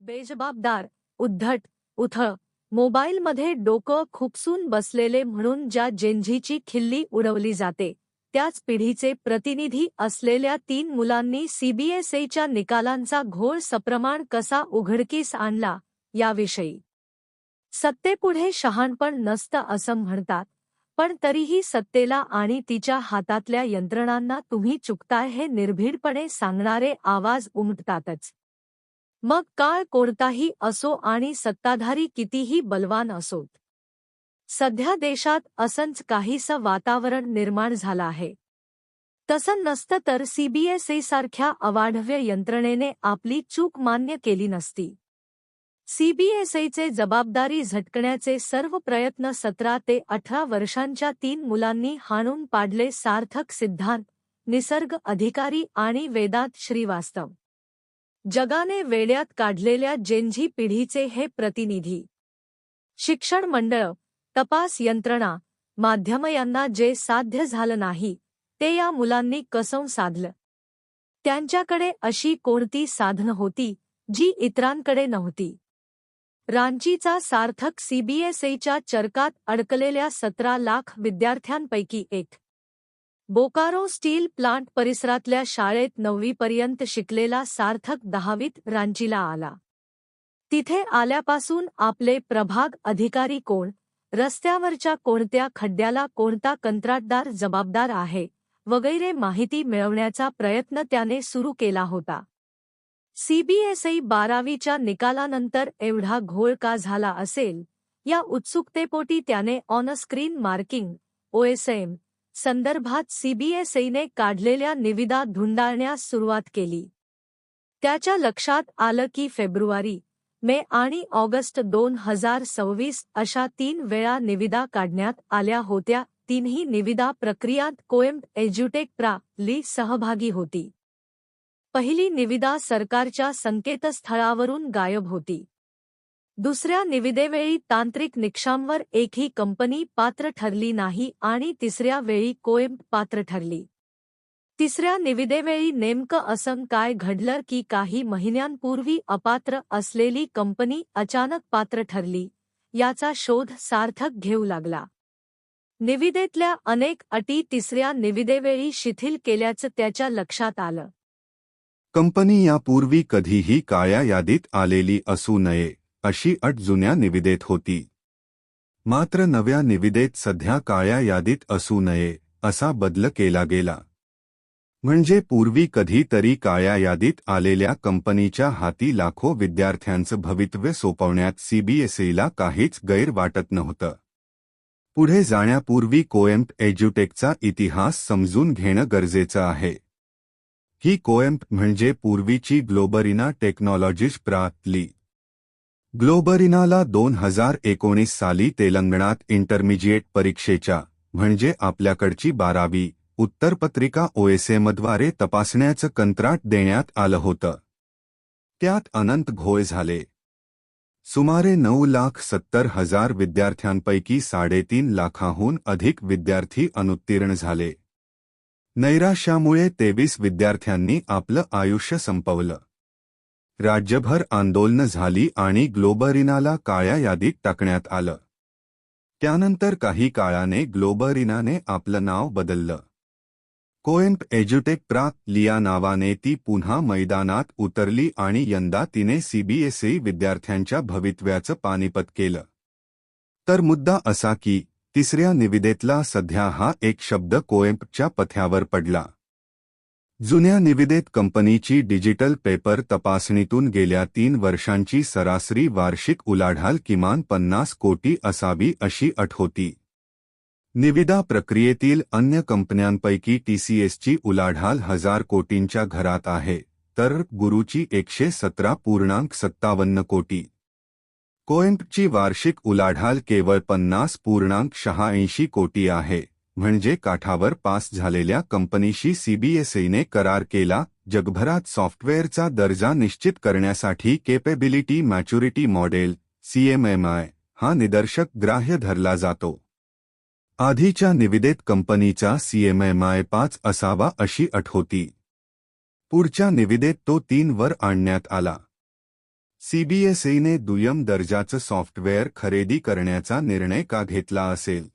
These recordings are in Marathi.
बेजबाबदार, उद्धट, उथळ, मोबाईलमध्ये डोकं खुपसून बसलेले म्हणून ज्या जेनझीची खिल्ली उडवली जाते, त्याच पिढीचे प्रतिनिधी असलेल्या 3 मुलांनी सीबीएसईच्या निकालांचा घोळ सप्रमाण कसा उघडकीस आणला, याविषयी. सत्तेपुढे शहाणपण नसतं असं म्हणतात, पण तरीही सत्तेला आणि तिच्या हातातल्या यंत्रणांना तुम्ही चुकताय हे निर्भीडपणे सांगणारे आवाज उमटतातच. मग काळ कोणताही असो आणि सत्ताधारी कितीही बलवान असोत. सध्या देशात असंच काहीसं वातावरण निर्माण झालं आहे. तसं नसतं तर सीबीएसईसारख्या अवाढव्य यंत्रणेने आपली चूक मान्य केली नसती. सीबीएसईचे जबाबदारी झटकण्याचे सर्व प्रयत्न 17 ते 18 वर्षांच्या 3 मुलांनी हाणून पाडले. सार्थक सिद्धांत, निसर्ग अधिकारी आणि वेदांत श्रीवास्तव. जगाने वेड्यात काढलेल्या जेनझी पिढीचे हे प्रतिनिधी. शिक्षण मंडळ, तपास यंत्रणा, माध्यम यांना जे साध्य झालं नाही, ते या मुलांनी कसं साधलं? त्यांच्याकडे अशी कोणती साधनं होती, जी इतरांकडे नव्हती? रांचीचा सार्थक सीबीएसईच्या चरकात अडकलेल्या 17 लाख विद्यार्थ्यांपैकी एक. बोकारो स्टील प्लांट परिसरातल्या शाळेत 9वी पर्यंत शिकलेला सार्थक 10वीत रांचीला आला. तिथे आल्यापासून आपले प्रभाग अधिकारी कोण, रस्त्यावरच्या कोणत्या खड्ड्याला कोणता कंत्राटदार जबाबदार आहे, वगैरे माहिती मिळवण्याचा प्रयत्न त्याने सुरू केला होता. सीबीएसई 12वीच्या निकालानंतर एवढा घोळ का झाला असेल, या उत्सुकतेपोटी त्याने ऑन-स्क्रीन मार्किंग (ओएसएम) संदर्भात सीबीएसईने काढलेल्या निविदा धुंडाळण्यास सुरुवात केली. त्याच्या लक्षात आलं की फेब्रुवारी, मे आणि ऑगस्ट 2026 अशा 3 वेळा निविदा काढण्यात आल्या होत्या. तीनही निविदा प्रक्रियात कोएम्प एज्युटेक प्रा. ली सहभागी होती. पहिली निविदा सरकारच्या संकेतस्थळावरून गायब होती. दुसऱ्या निविदेवेळी तांत्रिक निकषांवर एकही कंपनी पात्र ठरली नाही आणि तिसऱ्या वेळी कोएम्प पात्र ठरली. तिसऱ्या निविदेवेळी नेमकं असं काय घडलं की काही महिन्यांपूर्वी अपात्र असलेली कंपनी अचानक पात्र ठरली, याचा शोध सार्थक घेऊ लागला. निविदेतल्या अनेक अटी तिसऱ्या निविदेवेळी शिथिल केल्याचं त्याच्या लक्षात आलं. कंपनी यापूर्वी कधीही काळ्या यादीत आलेली असू नये, अशी अट जुन्या निविदेत होती. मात्र नव्या निविदेत सध्या काळ्या यादीत असू नये, असा बदल केला गेला. म्हणजे पूर्वी कधीतरी काळ्या यादीत आलेल्या कंपनीच्या हाती लाखो विद्यार्थ्यांचं भवितव्य सोपवण्यात सीबीएसईला काहीच गैर वाटत नव्हतं. पुढे जाण्यापूर्वी कोएम्प एज्युटेकचा इतिहास समजून घेणं गरजेचं आहे. ही कोएम्प म्हणजे पूर्वीची ग्लोबरिना टेक्नॉलॉजीज प्रा. ली. ग्लोबरिनाला 2019 साली तेलंगणात इंटरमिजिएट परीक्षेच्या, म्हणजे आपल्याकडची 12वी, उत्तरपत्रिका ओएसएमद्वारे तपासण्याचं कंत्राट देण्यात आलं होतं. त्यात अनंत घोळ झाले. सुमारे 9,70,000 विद्यार्थ्यांपैकी 3.5 लाखांहून अधिक विद्यार्थी अनुत्तीर्ण झाले. नैराश्यामुळे 23 विद्यार्थ्यांनी आपलं आयुष्य संपवलं. राज्यभर आंदोलनं झाली आणि ग्लोबरिनाला काळ्या यादीत टाकण्यात आलं. त्यानंतर काही काळाने ग्लोबरिनाने आपलं नाव बदललं. कोएम्प एज्युटेक प्रा. लिया नावाने ती पुन्हा मैदानात उतरली आणि यंदा तिने सीबीएसई विद्यार्थ्यांच्या भवितव्याचं पानिपत केलं. तर मुद्दा असा की तिसऱ्या निविदेतला सध्या हा एक शब्द कोएम्पच्या पथ्यावर पडला. जुन्या निविदेत कंपनीची डिजिटल पेपर तपासणीतून गेल्या 3 वर्षांची सरासरी वार्षिक उलाढाल किमान 50 कोटी असावी अशी अट होती. निविदा प्रक्रियेतील अन्य कंपन्यांपैकी टीसीएसची उलाढाल 1000 कोटींच्या घरात आहे, तर गुरूची 117.57 कोटी. कोएम्पची वार्षिक उलाढाल केवळ 50.86 कोटी आहे. म्हणजे काठावर पास झालेल्या कंपनीशी सीबीएसईने करार केला. जगभरात सॉफ्टवेअरचा दर्जा निश्चित करण्यासाठी केपेबिलिटी मॅच्युरिटी मॉडेल (CMMI) हा निदर्शक ग्राह्य धरला जातो. आधीच्या निविदेत कंपनीचा CMMI 5 असावा अशी अट होती. पुढच्या निविदेत तो 3 वर आणण्यात आला. सीबीएसईने दुय्यम दर्जाचं सॉफ्टवेअर खरेदी करण्याचा निर्णय का घेतला असेल?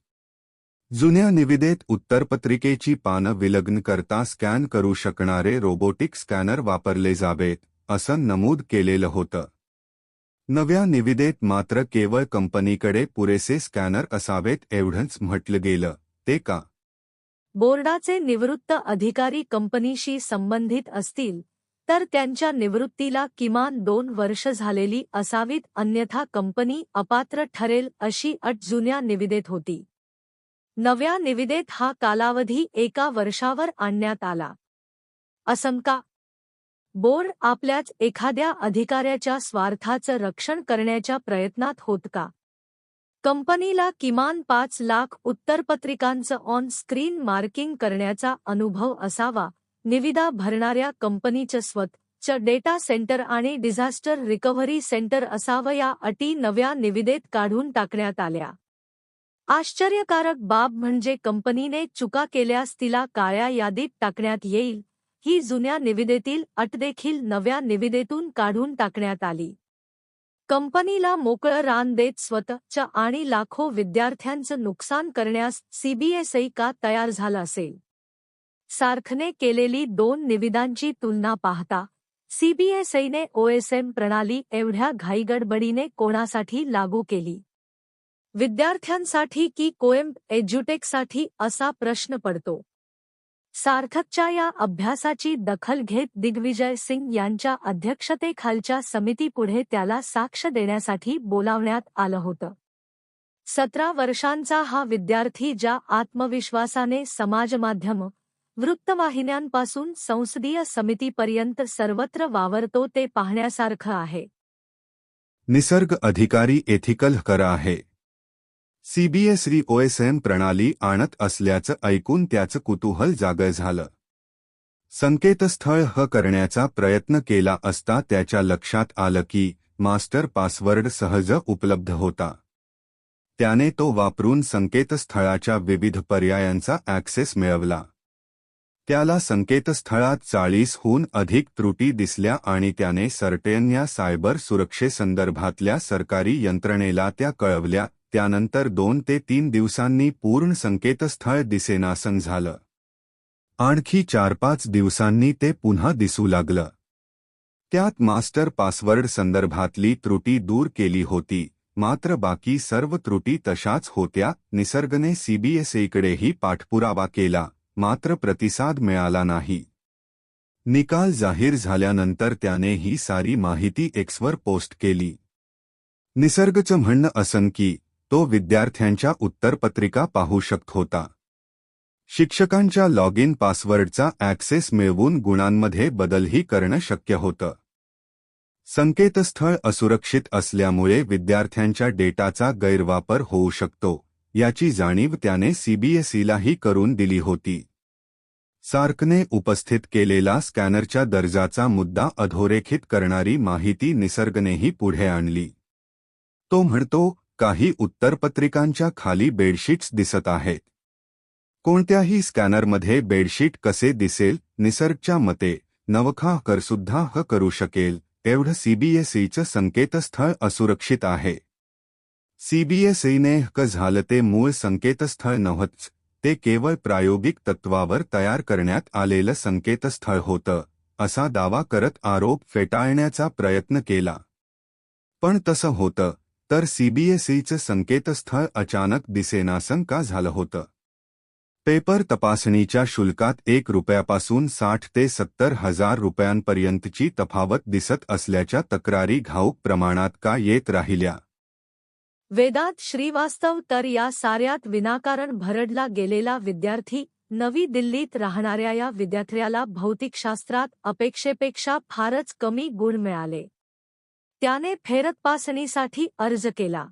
जुन्या निविदेत उत्तरपत्रिकेची पानं विलग्न करता स्कॅन करू शकणारे रोबोटिक स्कॅनर वापरले जावेत, असं नमूद केलेलं होतं. नव्या निविदेत मात्र केवळ कंपनीकडे पुरेसे स्कॅनर असावेत एवढंच म्हटलं गेलं. ते का? बोर्डाचे निवृत्त अधिकारी कंपनीशी संबंधित असतील तर त्यांच्या निवृत्तीला किमान 2 वर्ष झालेली असावीत, अन्यथा कंपनी अपात्र ठरेल अशी अट जुन्या निविदेत होती. नव्या निविदेत हा कालावधी 1 वर्षावर आणण्यात आला. असं का? बोर्ड आपल्याच एखाद्या अधिकाऱ्याच्या स्वार्थाचं रक्षण करण्याच्या प्रयत्नात होत का? कंपनीला किमान 5 लाख उत्तरपत्रिकांचं ऑन स्क्रीन मार्किंग करण्याचा अनुभव असावा. निविदा भरणाऱ्या कंपनीचं स्वतःचं डेटा सेंटर आणि डिझास्टर रिकव्हरी सेंटर असावं. या अटी नव्या निविदेत काढून टाकण्यात आल्या. आश्चर्यकारक बाब म्हणजे कंपनीने चुका केल्यास तिला काळ्या यादीत टाकण्यात येईल, ही जुन्या निविदेतील अटदेखील नव्या निविदेतून काढून टाकण्यात आली. कंपनीला मोकळं रान देत स्वतःच्या आणि लाखो विद्यार्थ्यांचं नुकसान करण्यास सीबीएसई का तयार झालं असेल? सारखने केलेली 2 निविदांची तुलना पाहता सीबीएसईने ओएसएम प्रणाली एवढ्या घाईगडबडीने कोणासाठी लागू केली? विद्यार्थ्यांसाठी की कोएम एज्युटेकसाठी असा प्रश्न पडतो. सार्थकच्या या अभ्यासाची दखल घेत दिग्विजय सिंग यांच्या अध्यक्षतेखालच्या समितीपुढे त्याला साक्ष देण्यासाठी बोलावण्यात आलं होतं. 17 वर्षांचा हा विद्यार्थी ज्या आत्मविश्वासाने समाजमाध्यम, वृत्तवाहिन्यांपासून संसदीय समितीपर्यंत सर्वत्र वावरतो ते पाहण्यासारखं आहे. निसर्ग अधिकारी एथिकल हॅकर आहे. सीबीएसई ओएसएम प्रणाली आणत असल्याचं ऐकून त्याचं कुतूहल जागं झालं. संकेतस्थळ करण्याचा प्रयत्न केला असता त्याच्या लक्षात आलं की मास्टर पासवर्ड सहज उपलब्ध होता. त्याने तो वापरून संकेतस्थळाच्या विविध पर्यायांचा ॲक्सेस मिळवला. त्याला संकेतस्थळात 40हून अधिक त्रुटी दिसल्या आणि त्याने सर्टेन या सायबर सुरक्षेसंदर्भातल्या सरकारी यंत्रणेला त्या कळवल्या. त्यानंतर 2 ते 3 दिवसांनी पूर्ण संकेतस्थळ दिसेनासं झालं. आणखी 4-5 दिवसांनी ते पुन्हा दिसू लागलं. त्यात मास्टर पासवर्ड संदर्भातली त्रुटी दूर केली होती, मात्र बाकी सर्व त्रुटी तशाच होत्या. निसर्गने सीबीएसईकडेही पाठपुरावा केला, मात्र प्रतिसाद मिळाला नाही. निकाल जाहीर झाल्यानंतर त्याने ही सारी माहिती एक्सवर पोस्ट केली. निसर्गचं म्हणणं असं की तो विद्यार्थ्यांच्या उत्तरपत्रिका पाहू शकत होता. शिक्षकांच्या लॉग इन पासवर्डचा ॲक्सेस मिळवून गुणांमध्ये बदलही करणं शक्य होतं. संकेतस्थळ असुरक्षित असल्यामुळे विद्यार्थ्यांच्या डेटाचा गैरवापर होऊ शकतो, याची जाणीव त्याने सीबीएसईलाही करून दिली होती. सार्कने उपस्थित केलेला स्कॅनरच्या दर्जाचा मुद्दा अधोरेखित करणारी माहिती निसर्गनेही पुढे आणली. तो म्हणतो, काही उत्तरपत्रिकांच्या खाली बेडशीट्स दिसत आहेत. कोणत्याही स्कॅनरमध्ये बेडशीट कसे दिसेल? निसर्गच्या मते नवखा हॅकरसुद्धा करू शकेल एवढं सीबीएसईचं संकेतस्थळ असुरक्षित आहे. सीबीएसईने हॅक झालं ते मूळ संकेतस्थळ नव्हतंच, ते केवळ प्रायोगिक तत्वावर तयार करण्यात आलेलं संकेतस्थळ होतं, असा दावा करत आरोप फेटाळण्याचा प्रयत्न केला. पण तसं होतं तर सीबीएसईचं संकेतस्थळ अचानक दिसेनासं का झालं होतं? पेपर तपासणीच्या शुल्कात ₹1 60 ते 70 हजार रुपयांपर्यंतची तफावत दिसत असल्याच्या तक्रारी घाऊक प्रमाणात का येत राहिल्या? वेदांत श्रीवास्तव तर या साऱ्यात विनाकारण भरडला गेलेला विद्यार्थी. नवी दिल्लीत राहणाऱ्या या विद्यार्थ्याला भौतिकशास्त्रात अपेक्षेपेक्षा फारच कमी गुण मिळाले. त्याने फेरतपासणीसाठी अर्ज केला.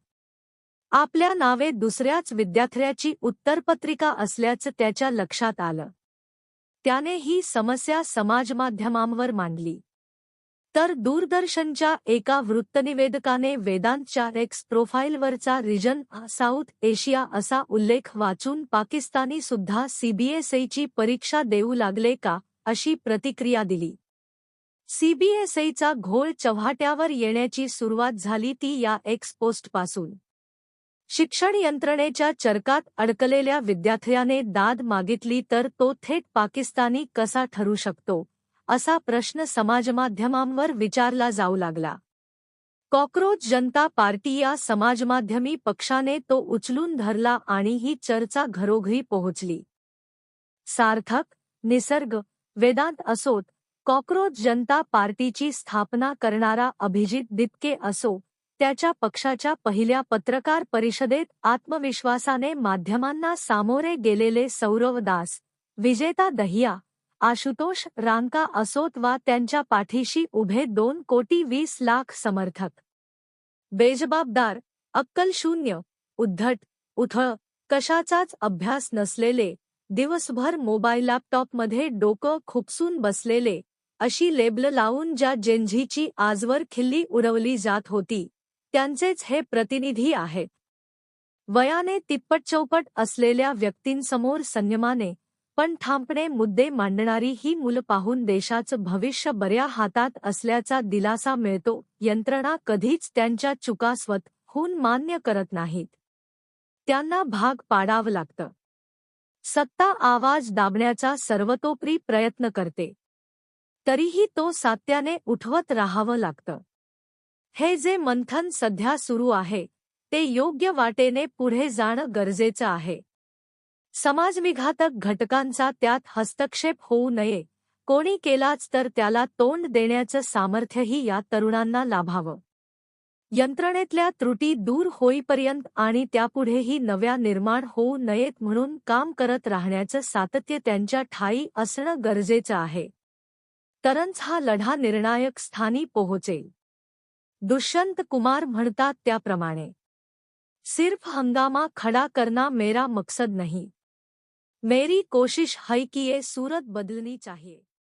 आपल्या नावे दुसऱ्याच विद्यार्थ्याची उत्तरपत्रिका असल्याचं त्याच्या लक्षात आलं. त्याने ही समस्या समाजमाध्यमांवर मांडली. तर दूरदर्शनच्या एका वृत्तनिवेदकाने वेदांतच्या एक्स प्रोफाईलवरचा रिजन साऊथ एशिया असा उल्लेख वाचून पाकिस्तानी सुद्धा सीबीएसईची परीक्षा देऊ लागले का, अशी प्रतिक्रिया दिली. सीबीएसईचा घोळ चव्हाट्यावर येण्याची सुरुवात झाली ती या एक्स पोस्टपासून. शिक्षण यंत्रणेच्या चरकात अडकलेल्या विद्यार्थ्याने दाद मागितली तर तो थेट पाकिस्तानी कसा ठरू शकतो, असा प्रश्न समाजमाध्यमांवर विचारला जाऊ लागला. कॉकरोच जनता पार्टी या समाजमाध्यमी पक्षाने तो उचलून धरला आणि ही चर्चा घरोघरी पोहोचली. सार्थक, निसर्ग, वेदांत असोत, कॉकरोच जनता पार्टीची स्थापना करणारा अभिजित दिपके असो, त्याच्या पक्षाच्या पहिल्या पत्रकार परिषदेत आत्मविश्वासाने माध्यमांना सामोरे गेलेले सौरव दास, विजेता दहिया, आशुतोष रांका असोत वा त्यांच्या पाठीशी उभे 2,20,00,000 समर्थक. बेजबाबदार, अक्कलशून्य, उद्धट, उथळ, कशाचाच अभ्यास नसलेले, दिवसभर मोबाईल लॅपटॉपमध्ये डोकं खुपसून बसलेले, अशी लेबल लावून ज्या जेनझीची आजवर खिल्ली उडवली जात होती, त्यांचेच हे प्रतिनिधी आहेत. वयाने तिप्पट-चौपट असलेल्या व्यक्तींसमोर संयमाने पण ठामपणे मुद्दे मांडणारी ही मुलं पाहून देशाचं भविष्य बऱ्या हातात असल्याचा दिलासा मिळतो. यंत्रणा कधीच त्यांच्या चुका स्वतःहून मान्य करत नाहीत. त्यांना भाग पाडावं लागतं. सत्ता आवाज दाबण्याचा सर्वतोपरी प्रयत्न करते, तरीही तो सातत्याने उठवत राहावं लागतं. हे जे मंथन सध्या सुरू आहे, ते योग्य वाटेने पुढे जाणं गरजेचं आहे. समाजविघातक घटकांचा त्यात हस्तक्षेप होऊ नये, कोणी केलाच तर त्याला तोंड देण्याचं सामर्थ्यही या तरुणांना लाभावं. यंत्रणेतल्या त्रुटी दूर होईपर्यंत आणि त्यापुढेही नव्या निर्माण होऊ नयेत म्हणून काम करत राहण्याचं सातत्य त्यांच्या ठायी असणं गरजेचं आहे. तरच हा लढा निर्णायक स्थानी पोहोचेल. दुष्यंत कुमार म्हणतात त्याप्रमाणे, सिर्फ हंगामा खडा करना मेरा मकसद नहीं, मेरी कोशिश है कि ये सूरत बदलनी चाहिए.